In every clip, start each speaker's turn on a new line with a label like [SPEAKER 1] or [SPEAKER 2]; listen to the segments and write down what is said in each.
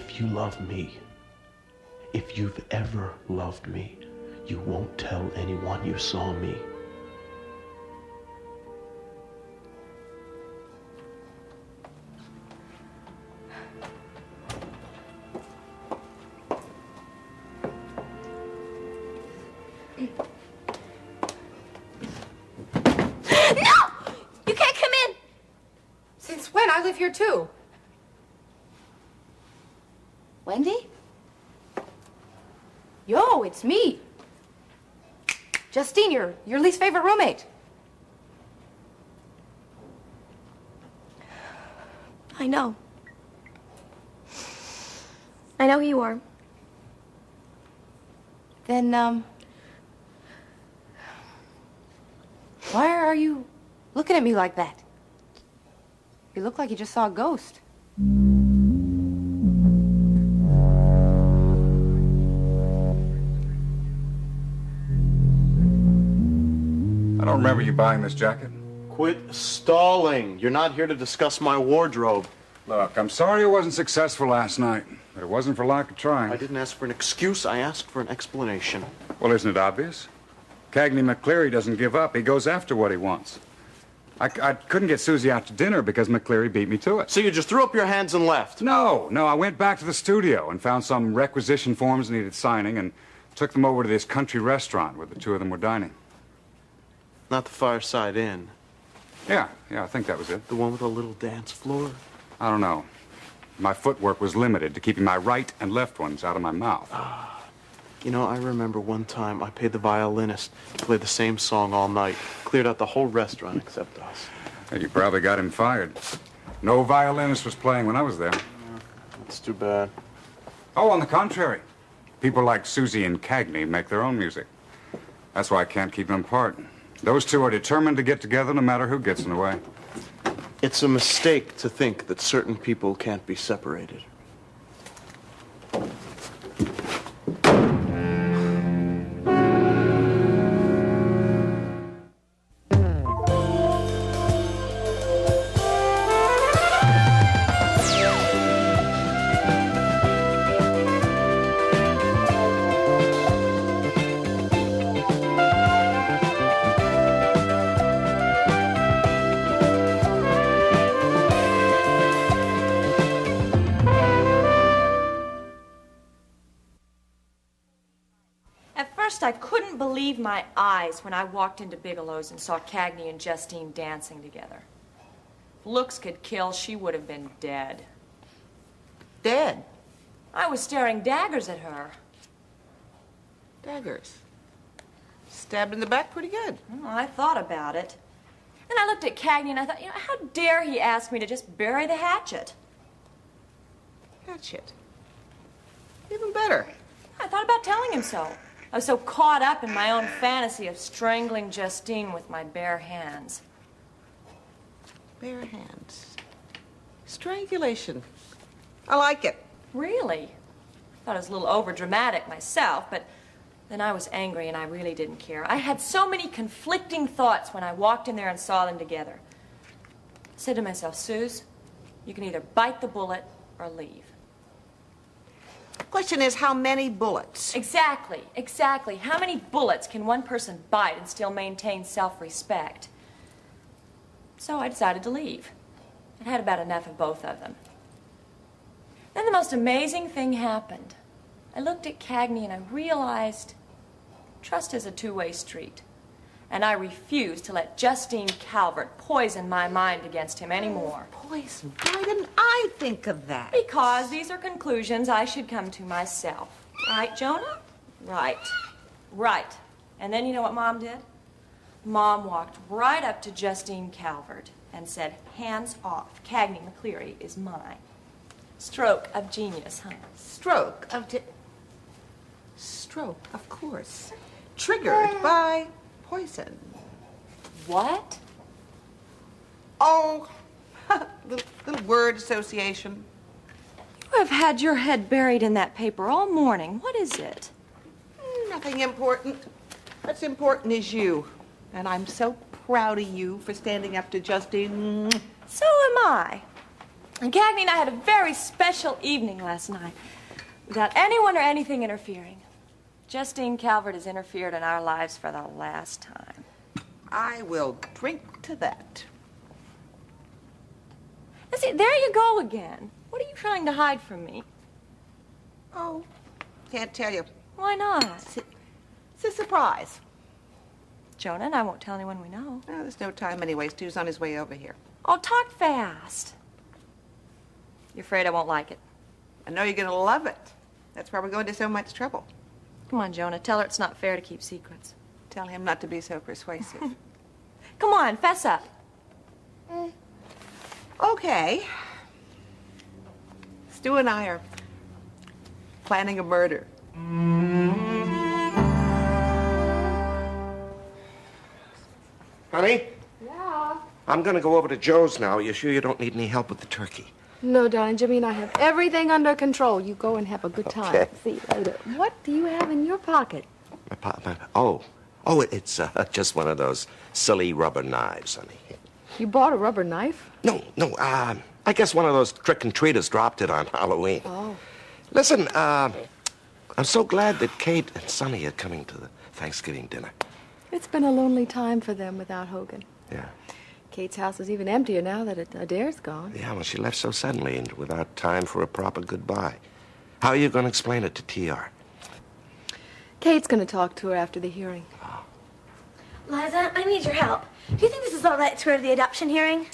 [SPEAKER 1] if you love me, if you've ever loved me, you won't tell anyone you saw me.
[SPEAKER 2] I live here too. Wendy? Yo, it's me. Justine, your least favorite roommate.
[SPEAKER 3] I know. I know who you are.
[SPEAKER 2] Then, why are you looking at me like that? You look like you just saw a ghost.
[SPEAKER 4] I don't remember you buying this jacket.
[SPEAKER 1] Quit stalling. You're not here to discuss my wardrobe.
[SPEAKER 4] Look, I'm sorry I wasn't successful last night, but it wasn't for lack of trying.
[SPEAKER 1] I didn't ask for an excuse. I asked for an explanation.
[SPEAKER 4] Well, isn't it obvious? Cagney McCleary doesn't give up. He goes after what he wants. I couldn't get Susie out to dinner because McCleary beat me to it.
[SPEAKER 1] So you just threw up your hands and left?
[SPEAKER 4] No, I went back to the studio and found some requisition forms needed signing and took them over to this country restaurant where the two of them were dining.
[SPEAKER 1] Not the Fireside Inn.
[SPEAKER 4] Yeah, I think that was it.
[SPEAKER 1] The one with a little dance floor?
[SPEAKER 4] I don't know. My footwork was limited to keeping my right and left ones out of my mouth.
[SPEAKER 1] You know, I remember one time I paid the violinist to play the same song all night. Cleared out the whole restaurant except us.
[SPEAKER 4] You probably got him fired. No violinist was playing when I was there.
[SPEAKER 1] That's too bad.
[SPEAKER 4] Oh, on the contrary. People like Susie and Cagney make their own music. That's why I can't keep them apart. Those two are determined to get together no matter who gets in the way.
[SPEAKER 1] It's a mistake to think that certain people can't be separated.
[SPEAKER 5] I couldn't believe my eyes when I walked into Bigelow's and saw Cagney and Justine dancing together. If looks could kill, she would have been dead.
[SPEAKER 6] Dead?
[SPEAKER 5] I was staring daggers at her.
[SPEAKER 6] Daggers? Stabbed in the back pretty good.
[SPEAKER 5] Well, I thought about it. Then I looked at Cagney and I thought, how dare he ask me to just bury the hatchet?
[SPEAKER 6] Hatchet? Even better.
[SPEAKER 5] I thought about telling him so. I was so caught up in my own fantasy of strangling Justine with my bare hands.
[SPEAKER 6] Bare hands. Strangulation. I like it.
[SPEAKER 5] Really? I thought it was a little overdramatic myself, but then I was angry and I really didn't care. I had so many conflicting thoughts when I walked in there and saw them together. I said to myself, Suze, you can either bite the bullet or leave.
[SPEAKER 6] Question is, how many bullets?
[SPEAKER 5] Exactly. How many bullets can one person bite and still maintain self-respect? So I decided to leave. I'd had about enough of both of them. Then the most amazing thing happened. I looked at Cagney and I realized trust is a two-way street. And I refused to let Justine Calvert poison my mind against him anymore.
[SPEAKER 6] Poison? Why didn't I think of that?
[SPEAKER 5] Because these are conclusions I should come to myself. Right, Jonah? Right. And then you know what Mom did? Mom walked right up to Justine Calvert and said, hands off. Cagney McCleary is mine. Stroke of genius, huh?
[SPEAKER 6] Stroke, of course. Triggered by poison.
[SPEAKER 5] What?
[SPEAKER 6] Oh, little word association.
[SPEAKER 5] You have had your head buried in that paper all morning. What is it?
[SPEAKER 6] Nothing important. What's important is you. And I'm so proud of you for standing up to Justine.
[SPEAKER 5] So am I. And Cagney and I had a very special evening last night, without anyone or anything interfering. Justine Calvert has interfered in our lives for the last time.
[SPEAKER 6] I will drink to that.
[SPEAKER 5] Now, see, there you go again. What are you trying to hide from me?
[SPEAKER 6] Oh, can't tell you.
[SPEAKER 5] Why not?
[SPEAKER 6] It's a surprise.
[SPEAKER 5] Jonah and I won't tell anyone we know.
[SPEAKER 6] Oh, there's no time anyway. Stu's on his way over here.
[SPEAKER 5] Oh, talk fast. You afraid I won't like it?
[SPEAKER 6] I know you're gonna love it. That's why we're going to so much trouble.
[SPEAKER 5] Come on, Jonah. Tell her it's not fair to keep secrets.
[SPEAKER 6] Tell him not to be so persuasive.
[SPEAKER 5] Come on, fess up.
[SPEAKER 6] Okay. Stu and I are planning a murder.
[SPEAKER 7] Honey?
[SPEAKER 3] Yeah?
[SPEAKER 7] I'm gonna go over to Joe's now. You sure you don't need any help with the turkey?
[SPEAKER 3] No, darling. Jimmy and I have everything under control. You go and have a good time.
[SPEAKER 7] Okay.
[SPEAKER 3] See you later. What do you have in your pocket?
[SPEAKER 7] Oh, it's just one of those silly rubber knives, honey.
[SPEAKER 3] You bought a rubber knife?
[SPEAKER 7] No, I guess one of those trick-and-treaters dropped it on Halloween.
[SPEAKER 3] Oh.
[SPEAKER 7] Listen, I'm so glad that Kate and Sonny are coming to the Thanksgiving dinner.
[SPEAKER 3] It's been a lonely time for them without Hogan.
[SPEAKER 7] Yeah.
[SPEAKER 3] Kate's house is even emptier now that Adair's gone.
[SPEAKER 7] Yeah, well, she left so suddenly and without time for a proper goodbye. How are you going to explain it to TR?
[SPEAKER 3] Kate's going to talk to her after the hearing.
[SPEAKER 8] Liza, I need your help. Do you think this is all right to wear to the adoption hearing?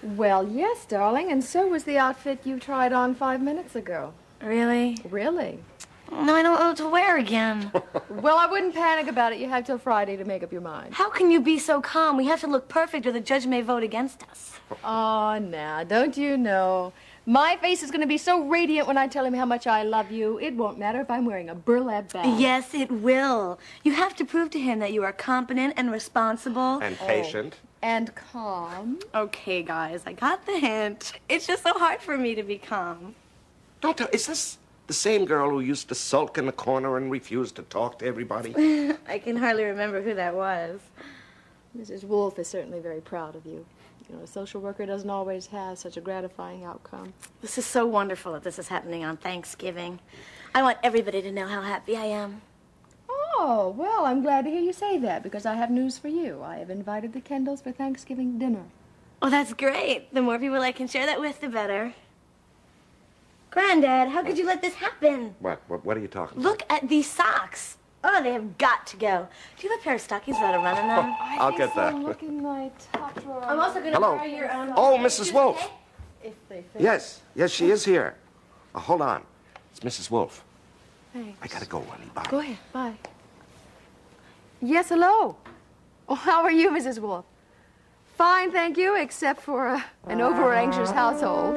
[SPEAKER 3] Well, yes, darling, and so was the outfit you tried on 5 minutes ago.
[SPEAKER 8] Really?
[SPEAKER 3] Really?
[SPEAKER 8] No, I don't know what to wear again.
[SPEAKER 3] Well, I wouldn't panic about it. You have till Friday to make up your mind.
[SPEAKER 8] How can you be so calm? We have to look perfect or the judge may vote against us.
[SPEAKER 3] Oh, now, don't you know? My face is going to be so radiant when I tell him how much I love you. It won't matter if I'm wearing a burlap bag.
[SPEAKER 8] Yes, it will. You have to prove to him that you are competent and responsible.
[SPEAKER 7] And patient.
[SPEAKER 3] And calm.
[SPEAKER 8] Okay, guys, I got the hint. It's just so hard for me to be calm.
[SPEAKER 7] Don't tell. Is this the same girl who used to sulk in the corner and refuse to talk to everybody?
[SPEAKER 8] I can hardly remember who that was.
[SPEAKER 3] Mrs. Wolfe is certainly very proud of you. You know, a social worker doesn't always have such a gratifying outcome.
[SPEAKER 8] This is so wonderful that this is happening on Thanksgiving. I want everybody to know how happy I am.
[SPEAKER 3] Oh, well, I'm glad to hear you say that because I have news for you. I have invited the Kendalls for Thanksgiving dinner.
[SPEAKER 8] Oh, that's great. The more people I can share that with, the better. Granddad, how could you let this happen?
[SPEAKER 7] What are you talking about?
[SPEAKER 8] Look at these socks. Oh, they have got to go. Do you have a pair of stockings without a run in them?
[SPEAKER 7] I'll get that.
[SPEAKER 3] I'm looking in my top drawer.
[SPEAKER 8] I'm also going to
[SPEAKER 7] Hello.
[SPEAKER 8] borrow your
[SPEAKER 7] Oh, Mrs. Wolfe.
[SPEAKER 3] If they fit.
[SPEAKER 7] Yes, she is here. Hold on. It's Mrs. Wolfe.
[SPEAKER 3] Thanks.
[SPEAKER 7] I gotta go, honey. Bye.
[SPEAKER 3] Go ahead. Bye. Yes, hello. Oh, how are you, Mrs. Wolfe? Fine, thank you, except for an over-anxious household.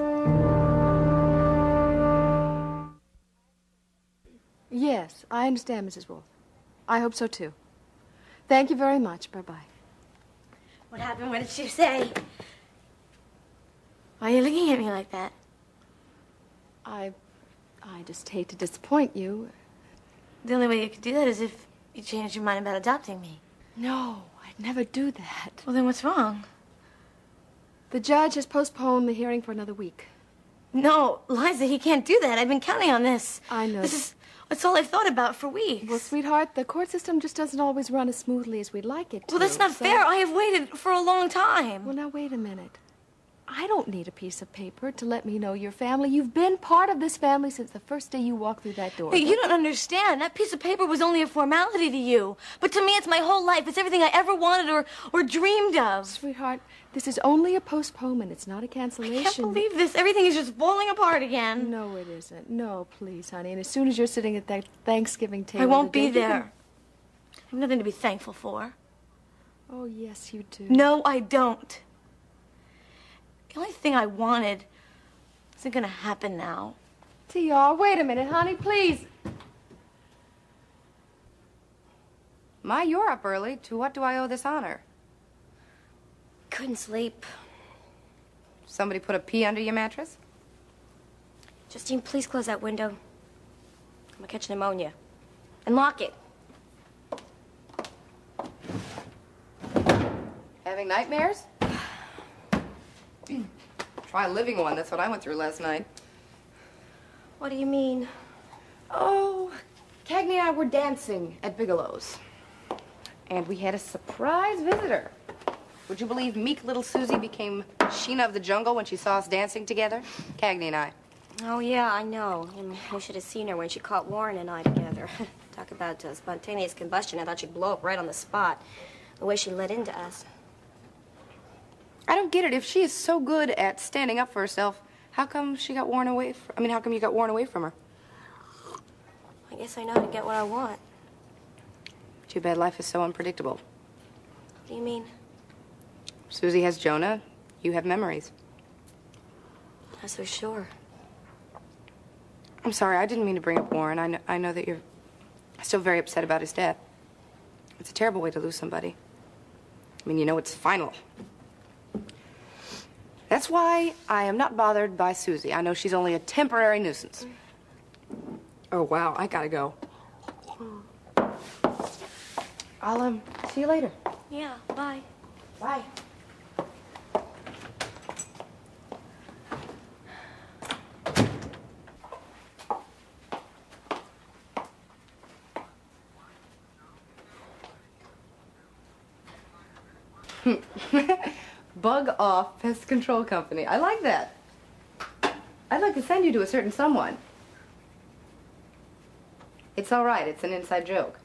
[SPEAKER 3] Yes, I understand, Mrs. Wolfe. I hope so, too. Thank you very much. Bye-bye.
[SPEAKER 8] What happened? What did she say? Why are you looking at me like that?
[SPEAKER 3] I just hate to disappoint you.
[SPEAKER 8] The only way you could do that is if you changed your mind about adopting me.
[SPEAKER 3] No, I'd never do that.
[SPEAKER 8] Well, then what's wrong?
[SPEAKER 3] The judge has postponed the hearing for another week.
[SPEAKER 8] No, Liza, he can't do that. I've been counting on this.
[SPEAKER 3] I know.
[SPEAKER 8] It's all I've thought about for weeks.
[SPEAKER 3] Well, sweetheart, the court system just doesn't always run as smoothly as we'd like it to.
[SPEAKER 8] Well, that's not
[SPEAKER 3] so-
[SPEAKER 8] fair. I have waited for a long time.
[SPEAKER 3] Well, now, wait a minute. I don't need a piece of paper to let me know your family. You've been part of this family since the first day you walked through that door.
[SPEAKER 8] But you don't understand. That piece of paper was only a formality to you. But to me, it's my whole life. It's everything I ever wanted or dreamed of.
[SPEAKER 3] Sweetheart, this is only a postponement. It's not a cancellation.
[SPEAKER 8] I can't believe this. Everything is just falling apart again.
[SPEAKER 3] No, it isn't. No, please, honey. And as soon as you're sitting at that Thanksgiving table...
[SPEAKER 8] I won't be
[SPEAKER 3] today, you
[SPEAKER 8] there. I have nothing to be thankful for.
[SPEAKER 3] can- Oh, yes, you do.
[SPEAKER 8] No, I don't. The only thing I wanted isn't gonna happen now.
[SPEAKER 3] T.R., wait a minute, honey, please.
[SPEAKER 2] My, you're up early. To what do I owe this honor?
[SPEAKER 8] Couldn't sleep.
[SPEAKER 2] Somebody put a pea under your mattress?
[SPEAKER 8] Justine, please close that window. I'm gonna catch pneumonia. And lock it.
[SPEAKER 2] Having nightmares? Try living one. That's what I went through last night.
[SPEAKER 8] What do you mean?
[SPEAKER 2] Oh, Cagney and I were dancing at Bigelow's. And we had a surprise visitor. Would you believe meek little Susie became Sheena of the Jungle when she saw us dancing together? Cagney and I.
[SPEAKER 8] Oh, yeah, I know. And we should have seen her when she caught Warren and I together. Talk about spontaneous combustion. I thought she'd blow up right on the spot. The way she let into us.
[SPEAKER 2] I don't get it. If she is so good at standing up for herself, how come she got Warren away how come you got Warren away from her?
[SPEAKER 8] I guess I know how to get what I want.
[SPEAKER 2] Too bad life is so unpredictable.
[SPEAKER 8] What do you mean?
[SPEAKER 2] Susie has Jonah. You have memories.
[SPEAKER 8] Not so sure.
[SPEAKER 2] I'm sorry. I didn't mean to bring up Warren. I know that you're still very upset about his death. It's a terrible way to lose somebody. I mean, you know it's final. That's why I am not bothered by Susie. I know she's only a temporary nuisance. Oh, wow. I gotta go. I'll, see you later.
[SPEAKER 8] Yeah, bye.
[SPEAKER 2] Bye. Bug Off Pest Control Company. I like that. I'd like to send you to a certain someone. It's all right. It's an inside joke.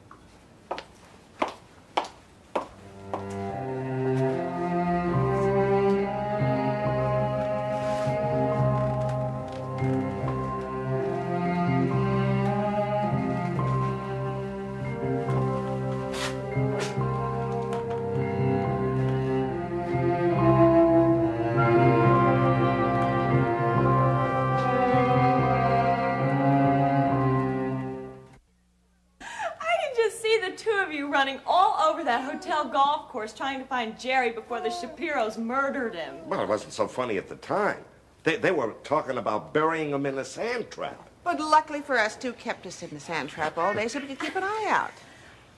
[SPEAKER 5] Running all over that hotel golf course trying to find Jerry before the Shapiros murdered him.
[SPEAKER 7] Well, it wasn't so funny at the time. They were talking about burying him in a sand trap.
[SPEAKER 6] But luckily for us, Stu kept us in the sand trap all day so we could keep an eye out.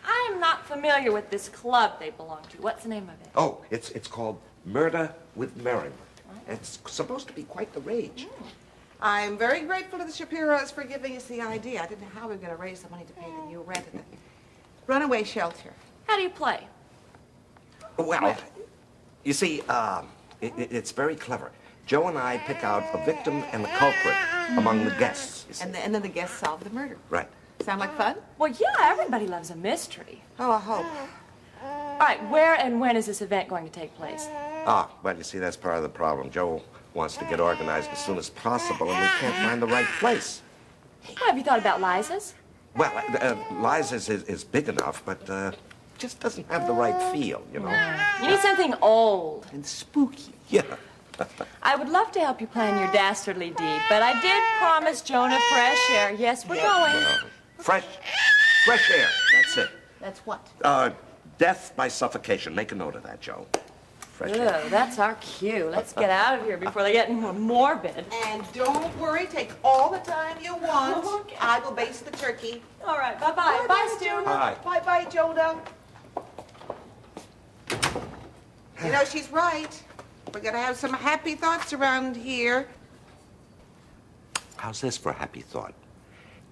[SPEAKER 5] I am not familiar with this club they belong to. What's the name of it?
[SPEAKER 7] Oh, it's called Murder with Merriment. It's supposed to be quite the rage.
[SPEAKER 6] I'm very grateful to the Shapiros for giving us the idea. I didn't know how we were going to raise the money to pay the new rent at the runaway shelter.
[SPEAKER 5] How do you play?
[SPEAKER 7] Well, you see, it's very clever. Joe and I pick out a victim and a culprit among the guests, you see.
[SPEAKER 6] And then the guests solve the murder.
[SPEAKER 7] Right.
[SPEAKER 6] Sound like fun?
[SPEAKER 5] Well, yeah, everybody loves a mystery.
[SPEAKER 6] Oh, I hope.
[SPEAKER 5] All right, where and when is this event going to take place?
[SPEAKER 7] Ah, well, you see, that's part of the problem. Joe wants to get organized as soon as possible, and we can't find the right place.
[SPEAKER 5] Well, have you thought about Liza's?
[SPEAKER 7] Well, Liza's is big enough, but just doesn't have the right feel, you know.
[SPEAKER 5] You need something old.
[SPEAKER 6] And spooky.
[SPEAKER 7] Yeah.
[SPEAKER 5] I would love to help you plan your dastardly deed, but I did promise Jonah fresh air. Yes, we're going.
[SPEAKER 7] Fresh air, that's it.
[SPEAKER 6] That's what?
[SPEAKER 7] Death by suffocation. Make a note of that, Joe. Fresh air.
[SPEAKER 5] Ew, that's our cue. Let's get out of here before they get any more morbid.
[SPEAKER 6] And don't worry, take all the time you want.
[SPEAKER 5] Okay.
[SPEAKER 6] I will baste the turkey.
[SPEAKER 5] All right, bye-bye. Bye, Stu.
[SPEAKER 7] Bye.
[SPEAKER 6] Bye-bye, Jonah. You know, she's right. We're gonna have some happy thoughts around here.
[SPEAKER 7] How's this for a happy thought?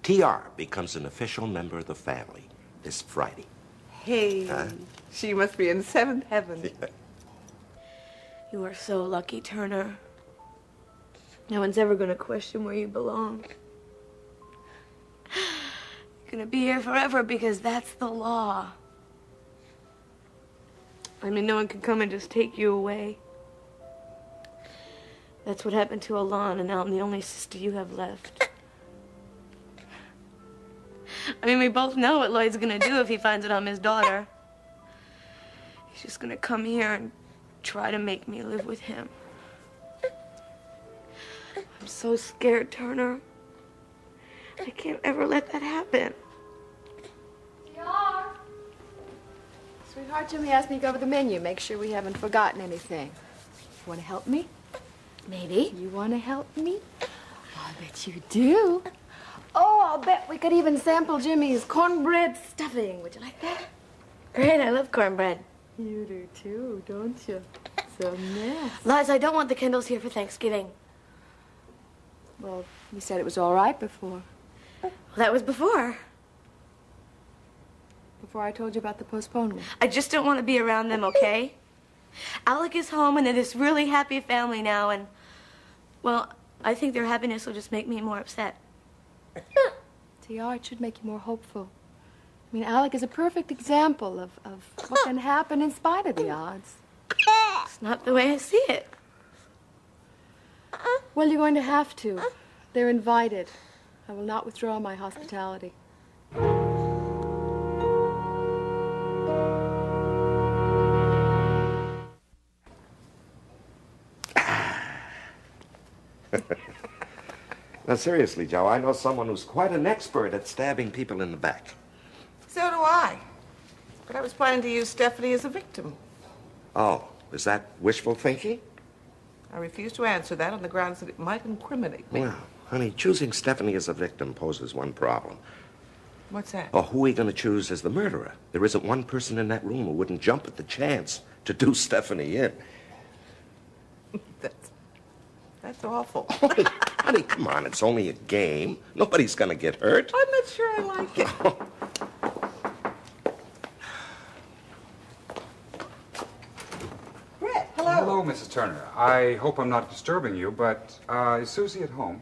[SPEAKER 7] TR becomes an official member of the family this Friday.
[SPEAKER 6] Hey, she must be in seventh heaven.
[SPEAKER 8] You are so lucky, Turner. No one's ever gonna question where you belong. You're gonna be here forever because that's the law. I mean, no one can come and just take you away. That's what happened to Alon, and now I'm the only sister you have left. I mean, we both know what Lloyd's gonna do if he finds out I'm his daughter. He's just gonna come here and try to make me live with him. I'm so scared, Turner. I can't ever let that happen.
[SPEAKER 3] Sweetheart, Jimmy asked me to go over the menu, make sure we haven't forgotten anything. You want to help me?
[SPEAKER 8] Maybe.
[SPEAKER 3] You want to help me? I bet you do. Oh, I'll bet we could even sample Jimmy's cornbread stuffing. Would you like that?
[SPEAKER 8] Great, I love cornbread.
[SPEAKER 3] You do too, don't you? a mess.
[SPEAKER 8] Liza, I don't want the Kendalls here for Thanksgiving.
[SPEAKER 3] Well, you said it was all right before.
[SPEAKER 8] Well, that was before.
[SPEAKER 3] Before I told you about the postponement.
[SPEAKER 8] I just don't want to be around them, okay? Alec is home, and they're this really happy family now, and, well, I think their happiness will just make me more upset.
[SPEAKER 3] TR, it should make you more hopeful. I mean, Alec is a perfect example of what can happen in spite of the odds.
[SPEAKER 8] It's not the way I see it.
[SPEAKER 3] Well, you're going to have to. They're invited. I will not withdraw my hospitality.
[SPEAKER 7] Now, seriously, Joe, I know someone who's quite an expert at stabbing people in the back.
[SPEAKER 6] So do I. But I was planning to use Stephanie as a victim.
[SPEAKER 7] Oh, is that wishful thinking?
[SPEAKER 6] I refuse to answer that on the grounds that it might incriminate me.
[SPEAKER 7] Well, honey, choosing Stephanie as a victim poses one problem.
[SPEAKER 6] What's that?
[SPEAKER 7] Oh, who are we going to choose as the murderer? There isn't one person in that room who wouldn't jump at the chance to do Stephanie in.
[SPEAKER 6] That's awful.
[SPEAKER 7] Honey, come on, it's only a game. Nobody's going to get hurt.
[SPEAKER 6] I'm not sure I like it. Brett, hello.
[SPEAKER 4] Hello, Mrs. Turner. I hope I'm not disturbing you, but is Susie at home?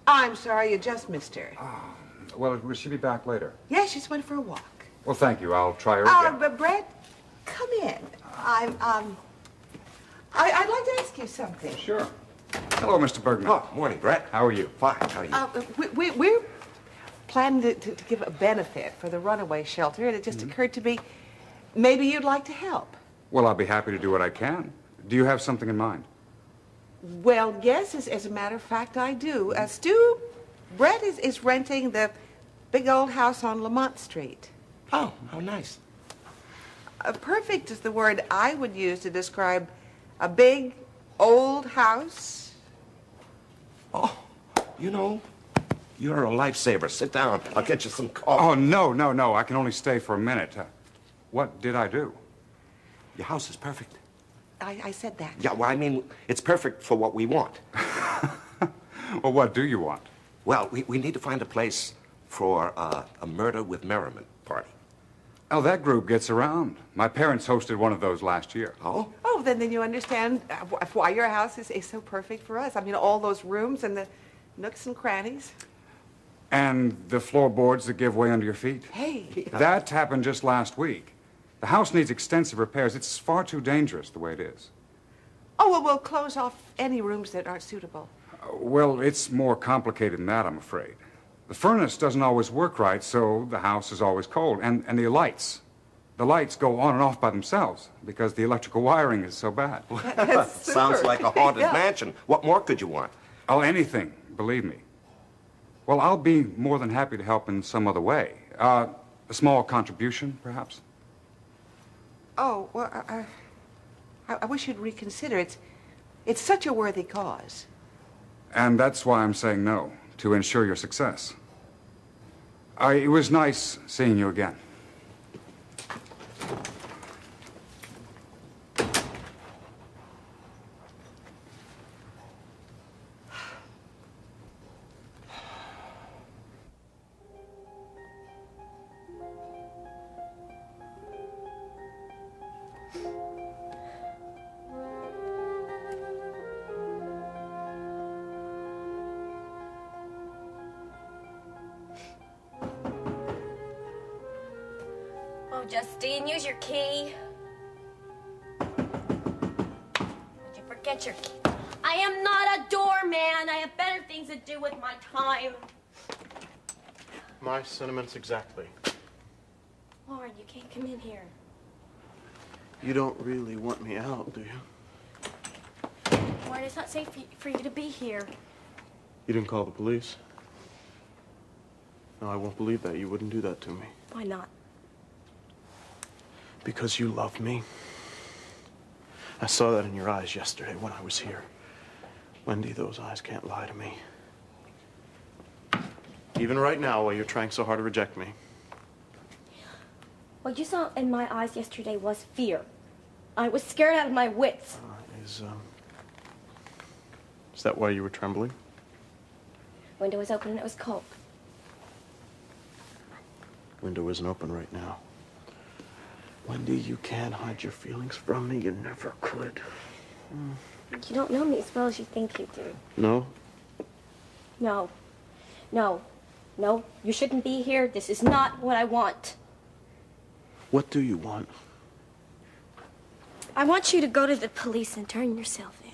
[SPEAKER 6] I'm sorry, you just missed her.
[SPEAKER 4] Well, will she be back later?
[SPEAKER 6] Yeah, she's went for a walk.
[SPEAKER 4] Well, thank you. I'll try her again.
[SPEAKER 6] But Brett, come in. I'd like to ask you something.
[SPEAKER 4] Sure. Hello, Mr. Bergman.
[SPEAKER 7] Oh, morning, Brett.
[SPEAKER 4] How are you?
[SPEAKER 7] Fine, how are you?
[SPEAKER 6] We're planning to give a benefit for the runaway shelter, and it just occurred to me, maybe you'd like to help.
[SPEAKER 4] Well, I'll be happy to do what I can. Do you have something in mind?
[SPEAKER 6] Well, yes, as a matter of fact, I do. Stu, Brett is renting the big old house on Lamont Street.
[SPEAKER 7] Oh, how nice.
[SPEAKER 6] Perfect is the word I would use to describe a big, old house.
[SPEAKER 7] Oh, you know, you're a lifesaver. Sit down. I'll get you some coffee.
[SPEAKER 4] Oh, no. I can only stay for a minute. What did I do?
[SPEAKER 7] Your house is perfect.
[SPEAKER 6] I said that.
[SPEAKER 7] Yeah, well, I mean, it's perfect for what we want.
[SPEAKER 4] Well, what do you want?
[SPEAKER 7] Well, we need to find a place for a murder with merriment party.
[SPEAKER 4] Oh, that group gets around. My parents hosted one of those last year.
[SPEAKER 7] Oh?
[SPEAKER 6] Oh, then you understand why your house is so perfect for us. I mean, all those rooms and the nooks and crannies.
[SPEAKER 4] And the floorboards that give way under your feet?
[SPEAKER 6] Hey.
[SPEAKER 4] That happened just last week. The house needs extensive repairs. It's far too dangerous the way it is.
[SPEAKER 6] Oh, well, we'll close off any rooms that aren't suitable.
[SPEAKER 4] Well, it's more complicated than that, I'm afraid. The furnace doesn't always work right, so the house is always cold. And the lights. The lights go on and off by themselves because the electrical wiring is so bad.
[SPEAKER 6] That's super.
[SPEAKER 7] Sounds like a haunted
[SPEAKER 6] Yeah.
[SPEAKER 7] mansion. What more could you want?
[SPEAKER 4] Oh, anything, believe me. Well, I'll be more than happy to help in some other way. A small contribution, perhaps?
[SPEAKER 6] Oh, well, I wish you'd reconsider. It's such a worthy cause.
[SPEAKER 4] And that's why I'm saying no, to ensure your success. It was nice seeing you again.
[SPEAKER 8] Oh, Justine, use your key. Did you forget your key? I am not a doorman. I have better things to do with my time.
[SPEAKER 1] My sentiments exactly.
[SPEAKER 8] Warren, you can't come in here.
[SPEAKER 1] You don't really want me out, do you?
[SPEAKER 8] Warren, it's not safe for you to be here.
[SPEAKER 1] You didn't call the police? No, I won't believe that. You wouldn't do that to me.
[SPEAKER 8] Why not?
[SPEAKER 1] Because you love me. I saw that in your eyes yesterday when I was here. Wendy, those eyes can't lie to me. Even right now, while you're trying so hard to reject me.
[SPEAKER 8] What you saw in my eyes yesterday was fear. I was scared out of my wits.
[SPEAKER 1] Is that why you were trembling?
[SPEAKER 8] Window was open and it was cold.
[SPEAKER 1] Window isn't open right now. Wendy, you can't hide your feelings from me. You never could.
[SPEAKER 8] You don't know me as well as you think you do.
[SPEAKER 1] No?
[SPEAKER 8] No. No. No, you shouldn't be here. This is not what I want.
[SPEAKER 1] What do you want?
[SPEAKER 8] I want you to go to the police and turn yourself in.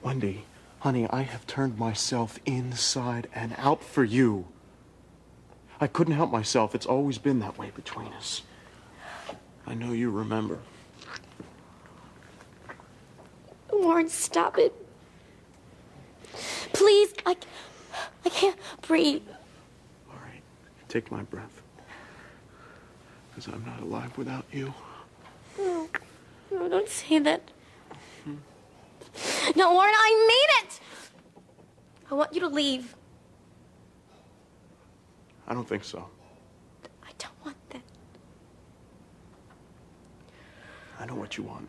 [SPEAKER 1] Wendy, honey, I have turned myself inside and out for you. I couldn't help myself. It's always been that way between us. I know you remember.
[SPEAKER 8] Warren, stop it. Please, I can't breathe.
[SPEAKER 1] All right, take my breath. Because I'm not alive without you.
[SPEAKER 8] No, no, don't say that. No, Warren, I mean it! I want you to leave.
[SPEAKER 1] I don't think so.
[SPEAKER 8] I don't want that.
[SPEAKER 1] I know what you want.